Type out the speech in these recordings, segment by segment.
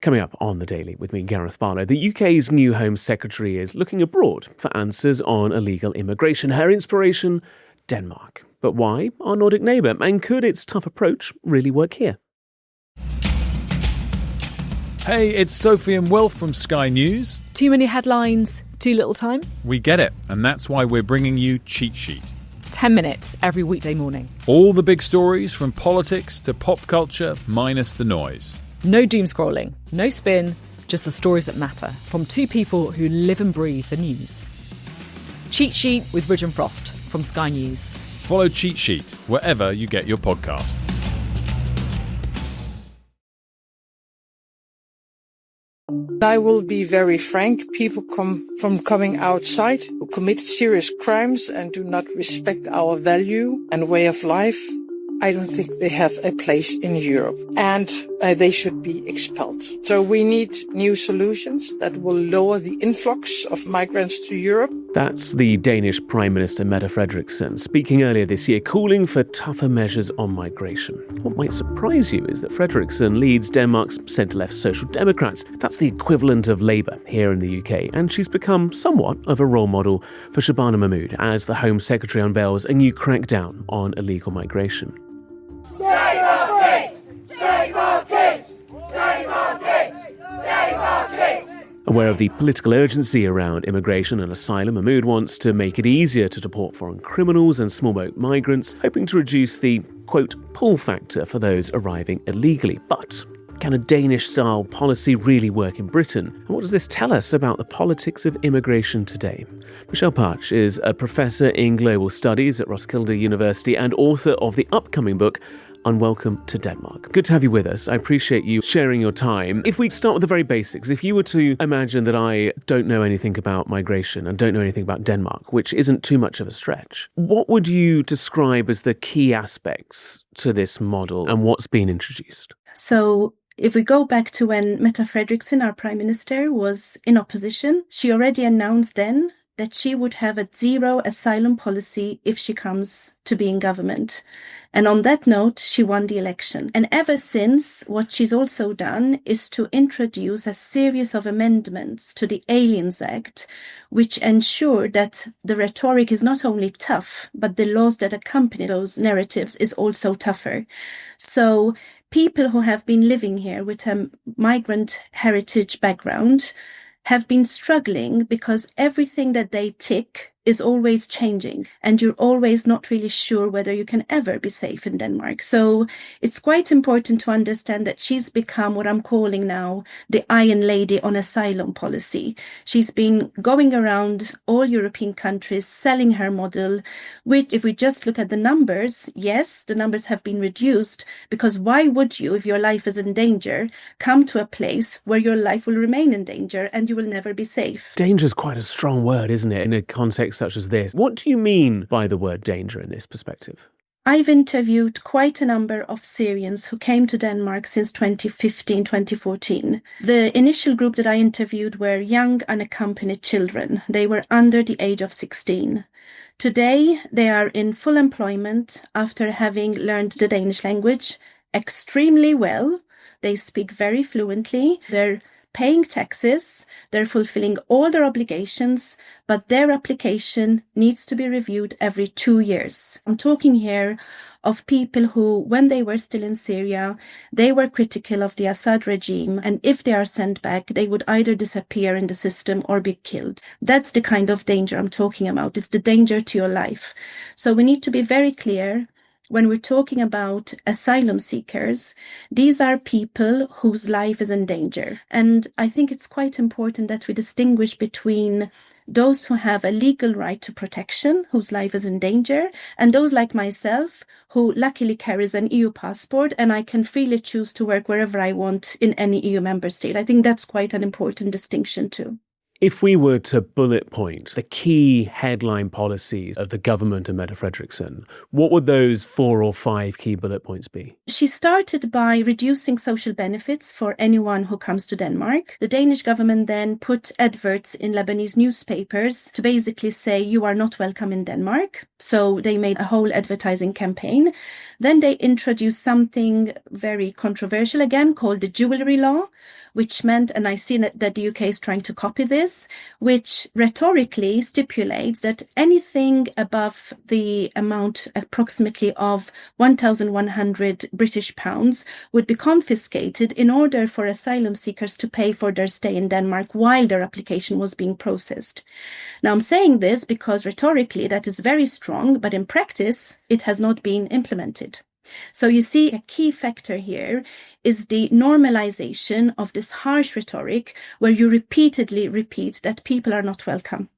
Coming up on The Daily with me, Gareth Barlow, the UK's new Home Secretary is looking abroad for answers on illegal immigration. Her inspiration, Denmark. But why our Nordic neighbour? And could its tough approach really work here? Hey, it's Sophie and Will from Sky News. Too many headlines, too little time? We get it, and that's why we're bringing you Cheat Sheet. 10 minutes every weekday morning. All the big stories from politics to pop culture, minus the noise. No doom scrolling, no spin, just the stories that matter from two people who live and breathe the news. Cheat Sheet with Ridge and Frost from Sky News. Follow Cheat Sheet wherever you get your podcasts. I will be very frank. People coming outside who commit serious crimes and do not respect our value and way of life. I don't think they have a place in Europe, and they should be expelled. So we need new solutions that will lower the influx of migrants to Europe. That's the Danish Prime Minister Mette Frederiksen speaking earlier this year, calling for tougher measures on migration. What might surprise you is that Frederiksen leads Denmark's centre-left Social Democrats. That's the equivalent of Labour here in the UK, and she's become somewhat of a role model for Shabana Mahmood as the Home Secretary unveils a new crackdown on illegal migration. Save our kids! Save our kids! Save our kids! Save our kids! Aware of the political urgency around immigration and asylum, Mahmood wants to make it easier to deport foreign criminals and small-boat migrants, hoping to reduce the, quote, pull factor for those arriving illegally. But can a Danish-style policy really work in Britain? And what does this tell us about the politics of immigration today? Michelle Patch is a professor in global studies at Roskilde University and author of the upcoming book, Unwelcome to Denmark. Good to have you with us. I appreciate you sharing your time. If we start with the very basics, if you were to imagine that I don't know anything about migration and don't know anything about Denmark, which isn't too much of a stretch, what would you describe as the key aspects to this model and what's been introduced? So if we go back to when Mette Frederiksen, our Prime Minister, was in opposition, she already announced then that she would have a zero asylum policy if she comes to be in government. And on that note, she won the election. And ever since, what she's also done is to introduce a series of amendments to the Aliens Act, which ensure that the rhetoric is not only tough, but the laws that accompany those narratives is also tougher. So people who have been living here with a migrant heritage background have been struggling because everything that they tick is always changing, and you're always not really sure whether you can ever be safe in Denmark. So it's quite important to understand that she's become what I'm calling now the Iron Lady on asylum policy. She's been going around all European countries selling her model, which, if we just look at the numbers, yes, the numbers have been reduced, because why would you, if your life is in danger, come to a place where your life will remain in danger and you will never be safe? Danger is quite a strong word, isn't it, in a context such as this? What do you mean by the word danger in this perspective? I've interviewed quite a number of Syrians who came to Denmark since 2015, 2014. The initial group that I interviewed were young, unaccompanied children. They were under the age of 16. Today, they are in full employment after having learned the Danish language extremely well. They speak very fluently. They're paying taxes, they're fulfilling all their obligations, but their application needs to be reviewed every 2 years. I'm talking here of people who, when they were still in Syria, they were critical of the Assad regime, and if they are sent back, they would either disappear in the system or be killed. That's the kind of danger I'm talking about. It's the danger to your life. So we need to be very clear. When we're talking about asylum seekers, these are people whose life is in danger. And I think it's quite important that we distinguish between those who have a legal right to protection, whose life is in danger, and those like myself, who luckily carries an EU passport and I can freely choose to work wherever I want in any EU member state. I think that's quite an important distinction too. If we were to bullet point the key headline policies of the government of Mette Frederiksen, what would those 4 or 5 key bullet points be? She started by reducing social benefits for anyone who comes to Denmark. The Danish government then put adverts in Lebanese newspapers to basically say you are not welcome in Denmark. So they made a whole advertising campaign. Then they introduced something very controversial again called the jewelry law, which meant, and I see that the UK is trying to copy this, which rhetorically stipulates that anything above the amount approximately of 1,100 British pounds would be confiscated in order for asylum seekers to pay for their stay in Denmark while their application was being processed. Now, I'm saying this because rhetorically that is very strong, but in practice it has not been implemented. So you see, a key factor here is the normalization of this harsh rhetoric where you repeatedly repeat that people are not welcome.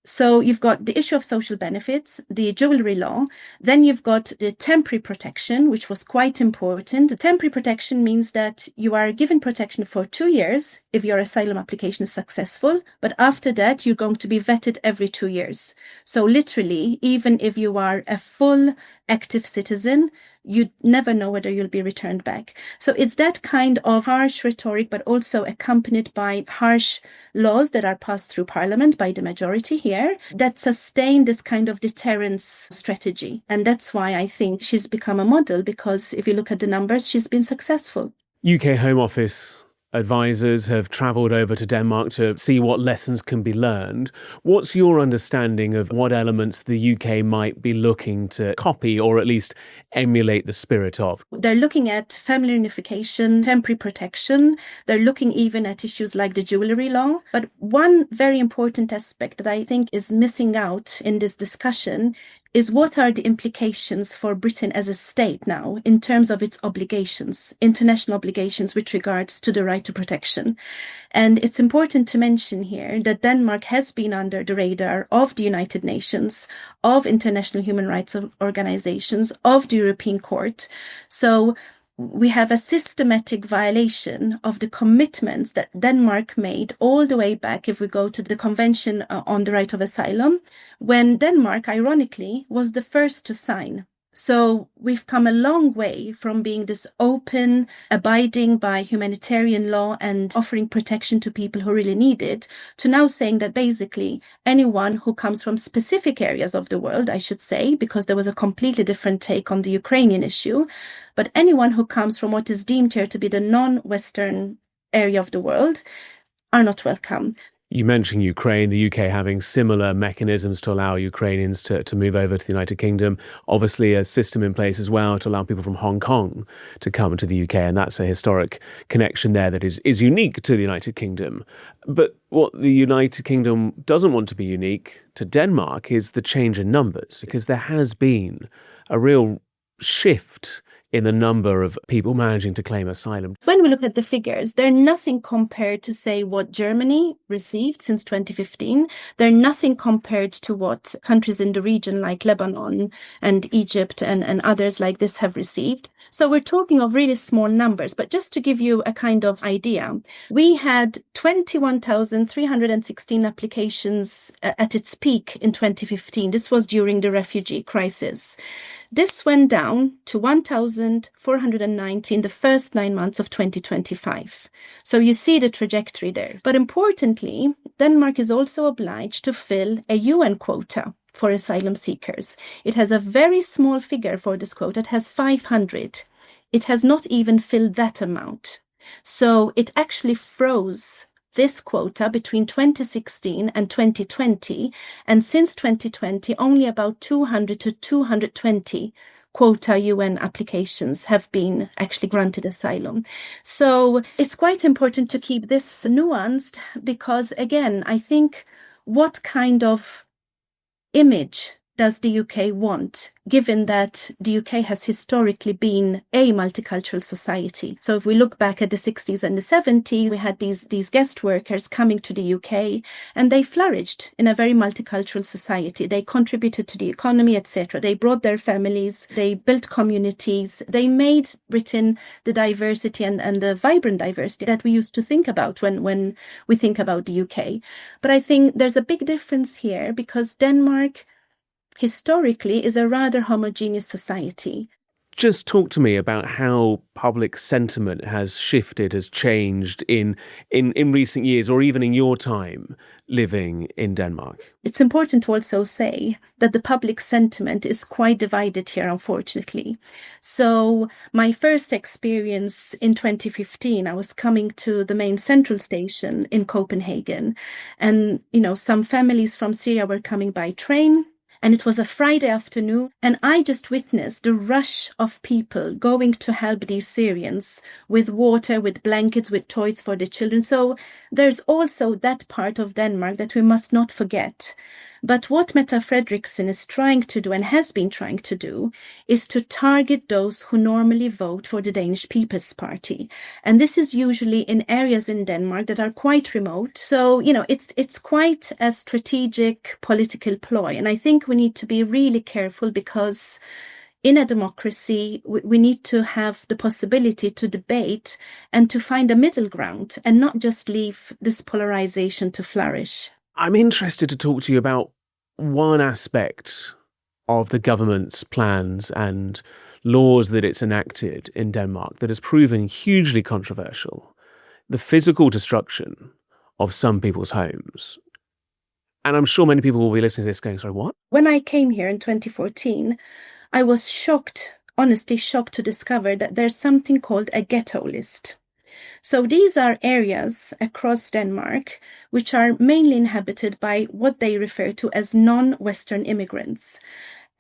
So you've got the issue of social benefits, the jewellery law, then you've got the temporary protection, which was quite important. The temporary protection means that you are given protection for 2 years if your asylum application is successful, but after that you're going to be vetted every 2 years. So literally, even if you are a full active citizen, you never know whether you'll be returned back. So it's that kind of harsh rhetoric, but also accompanied by harsh laws that are passed through Parliament by the majority here that sustain this kind of deterrence strategy. And that's why I think she's become a model, because if you look at the numbers, she's been successful. UK Home Office advisors have travelled over to Denmark to see what lessons can be learned. What's your understanding of what elements the UK might be looking to copy or at least emulate the spirit of? They're looking at family unification, temporary protection. They're looking even at issues like the jewellery law. But one very important aspect that I think is missing out in this discussion is what are the implications for Britain as a state now in terms of its obligations, international obligations with regards to the right to protection. And it's important to mention here that Denmark has been under the radar of the United Nations, of international human rights organizations, of the European Court. So we have a systematic violation of the commitments that Denmark made all the way back, if we go to the Convention on the Right of Asylum, when Denmark, ironically, was the first to sign. So we've come a long way from being this open, abiding by humanitarian law and offering protection to people who really need it, to now saying that basically anyone who comes from specific areas of the world, I should say, because there was a completely different take on the Ukrainian issue, but anyone who comes from what is deemed here to be the non-Western area of the world are not welcome. You mentioned Ukraine, the UK having similar mechanisms to allow Ukrainians to move over to the United Kingdom. Obviously, a system in place as well to allow people from Hong Kong to come to the UK. And that's a historic connection there that is unique to the United Kingdom. But what the United Kingdom doesn't want to be unique to Denmark is the change in numbers, because there has been a real shift in the number of people managing to claim asylum. When we look at the figures, they're nothing compared to, say, what Germany received since 2015. They're nothing compared to what countries in the region like Lebanon and Egypt and others like this have received. So we're talking of really small numbers. But just to give you a kind of idea, we had 21,316 applications at its peak in 2015. This was during the refugee crisis. This went down to 1,490 in the first 9 months of 2025. So you see the trajectory there. But importantly, Denmark is also obliged to fill a UN quota for asylum seekers. It has a very small figure for this quota. It has 500. It has not even filled that amount. So it actually froze this quota between 2016 and 2020, and since 2020, only about 200 to 220 quota UN applications have been actually granted asylum. So it's quite important to keep this nuanced because, again, I think what kind of image does the UK want, given that the UK has historically been a multicultural society? So if we look back at the 60s and the 70s, we had these guest workers coming to the UK and they flourished in a very multicultural society. They contributed to the economy, etc. They brought their families, they built communities, they made Britain the diversity and the vibrant diversity that we used to think about when we think about the UK. But I think there's a big difference here because Denmark historically is a rather homogeneous society. just talk to me about how public sentiment has shifted, has changed in recent years, or even in your time living in Denmark? It's important to also say that the public sentiment is quite divided here, unfortunately. So my first experience in 2015, I was coming to the main central station in Copenhagen, and, some families from Syria were coming by train. And it was a Friday afternoon, and I just witnessed the rush of people going to help these Syrians with water, with blankets, with toys for the children. So there's also that part of Denmark that we must not forget. But what Mette Frederiksen is trying to do, and has been trying to do, is to target those who normally vote for the Danish People's Party. And this is usually in areas in Denmark that are quite remote. So, it's quite a strategic political ploy. And I think we need to be really careful, because in a democracy, we need to have the possibility to debate and to find a middle ground, and not just leave this polarization to flourish. I'm interested to talk to you about one aspect of the government's plans and laws that it's enacted in Denmark that has proven hugely controversial: the physical destruction of some people's homes. And I'm sure many people will be listening to this going, sorry, what? When I came here in 2014, I was honestly shocked to discover that there's something called a ghetto list. So these are areas across Denmark which are mainly inhabited by what they refer to as non-Western immigrants.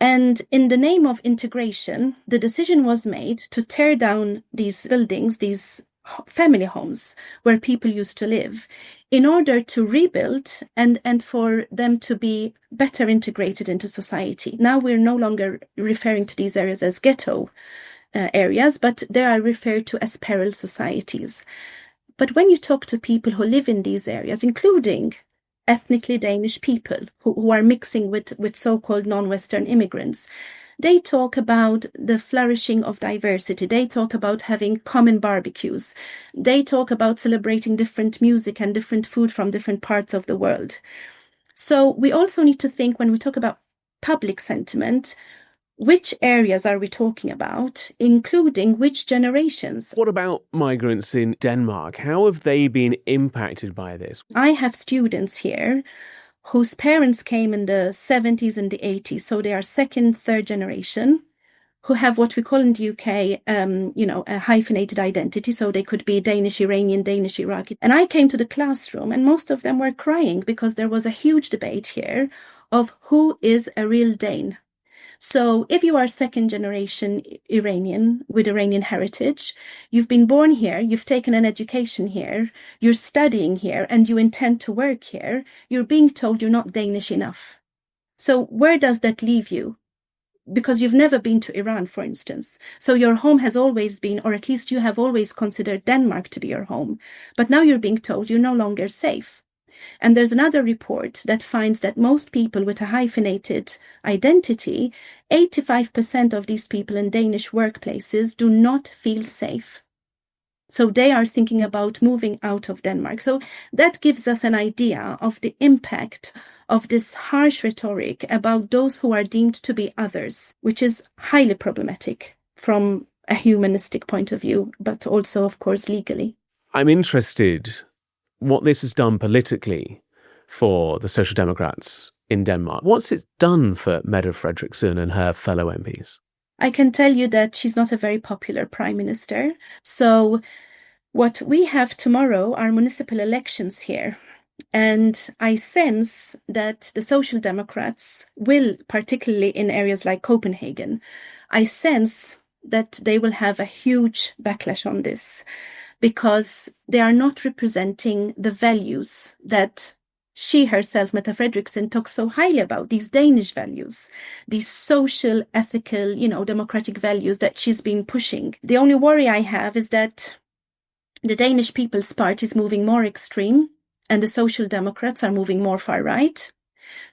And in the name of integration, the decision was made to tear down these buildings, these family homes where people used to live, in order to rebuild and for them to be better integrated into society. Now we're no longer referring to these areas as ghetto areas, but they are referred to as peril societies. But when you talk to people who live in these areas, including ethnically Danish people who are mixing with so-called non-Western immigrants, they talk about the flourishing of diversity. They talk about having common barbecues. They talk about celebrating different music and different food from different parts of the world. So we also need to think, when we talk about public sentiment, which areas are we talking about, including which generations? What about migrants in Denmark? How have they been impacted by this? I have students here whose parents came in the 70s and the 80s, so they are second, third generation, who have what we call in the UK, a hyphenated identity, so they could be Danish, Iranian, Danish, Iraqi. And I came to the classroom, and most of them were crying, because there was a huge debate here of who is a real Dane. So if you are second generation Iranian with Iranian heritage, you've been born here, you've taken an education here, you're studying here, and you intend to work here, you're being told you're not Danish enough. So where does that leave you? Because you've never been to Iran, for instance. So your home has always been, or at least you have always considered Denmark to be your home. But now you're being told you're no longer safe. And there's another report that finds that most people with a hyphenated identity, 85% of these people in Danish workplaces do not feel safe. So they are thinking about moving out of Denmark. So that gives us an idea of the impact of this harsh rhetoric about those who are deemed to be others, which is highly problematic from a humanistic point of view, but also, of course, legally. I'm interested what this has done politically for the Social Democrats in Denmark. What's it done for Mette Frederiksen and her fellow MPs? I can tell you that she's not a very popular prime minister. So what we have tomorrow are municipal elections here. And I sense that the Social Democrats will, particularly in areas like Copenhagen, I sense that they will have a huge backlash on this, because they are not representing the values that she herself, Mette Frederiksen, talks so highly about, these Danish values, these social, ethical, democratic values that she's been pushing. The only worry I have is that the Danish People's Party is moving more extreme and the Social Democrats are moving more far right.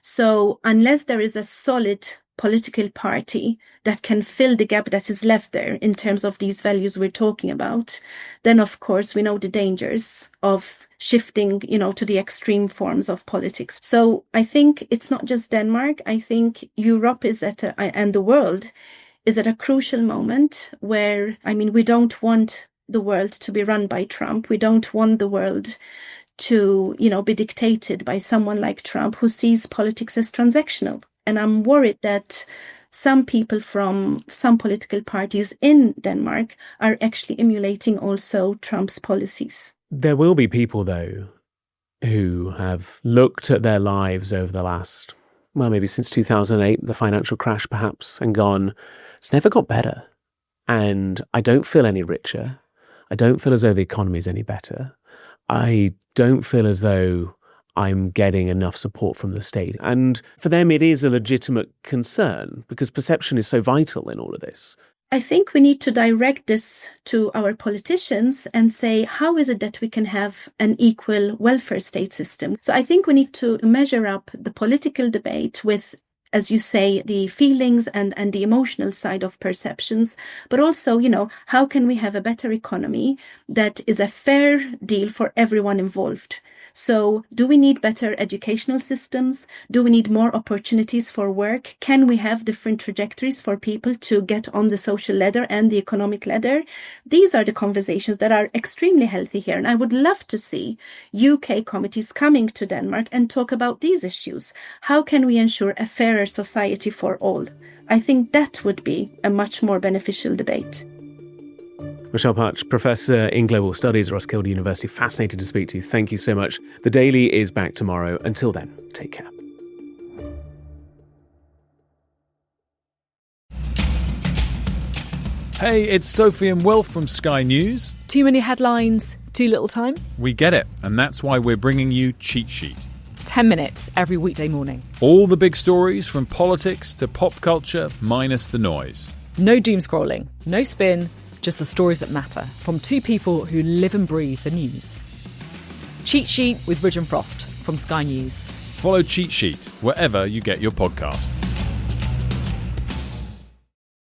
So unless there is a solid political party that can fill the gap that is left there in terms of these values we're talking about, then of course we know the dangers of shifting, to the extreme forms of politics. So I think it's not just Denmark. I think Europe is and the world is at a crucial moment where, we don't want the world to be run by Trump. We don't want the world to, be dictated by someone like Trump who sees politics as transactional. And I'm worried that some people from some political parties in Denmark are actually emulating also Trump's policies. There will be people, though, who have looked at their lives over the last, maybe since 2008, the financial crash perhaps, and gone, it's never got better. And I don't feel any richer. I don't feel as though the economy is any better. I don't feel as though I'm getting enough support from the state. And for them, it is a legitimate concern because perception is so vital in all of this. I think we need to direct this to our politicians and say, how is it that we can have an equal welfare state system? So I think we need to measure up the political debate with, as you say, the feelings and the emotional side of perceptions, but also, how can we have a better economy that is a fair deal for everyone involved? So do we need better educational systems? Do we need more opportunities for work? Can we have different trajectories for people to get on the social ladder and the economic ladder? These are the conversations that are extremely healthy here. And I would love to see UK committees coming to Denmark and talk about these issues. How can we ensure a fairer society for all? I think that would be a much more beneficial debate. Michelle Patch, Professor in Global Studies at Roskilde University. Fascinating to speak to you. Thank you so much. The Daily is back tomorrow. Until then, take care. Hey, it's Sophie and Will from Sky News. Too many headlines, too little time? We get it, and that's why we're bringing you Cheat Sheet. 10 minutes every weekday morning. All the big stories from politics to pop culture, minus the noise. No doom scrolling, no spin, just the stories that matter from two people who live and breathe the news. Cheat Sheet with Ridge and Frost from Sky News. Follow Cheat Sheet wherever you get your podcasts.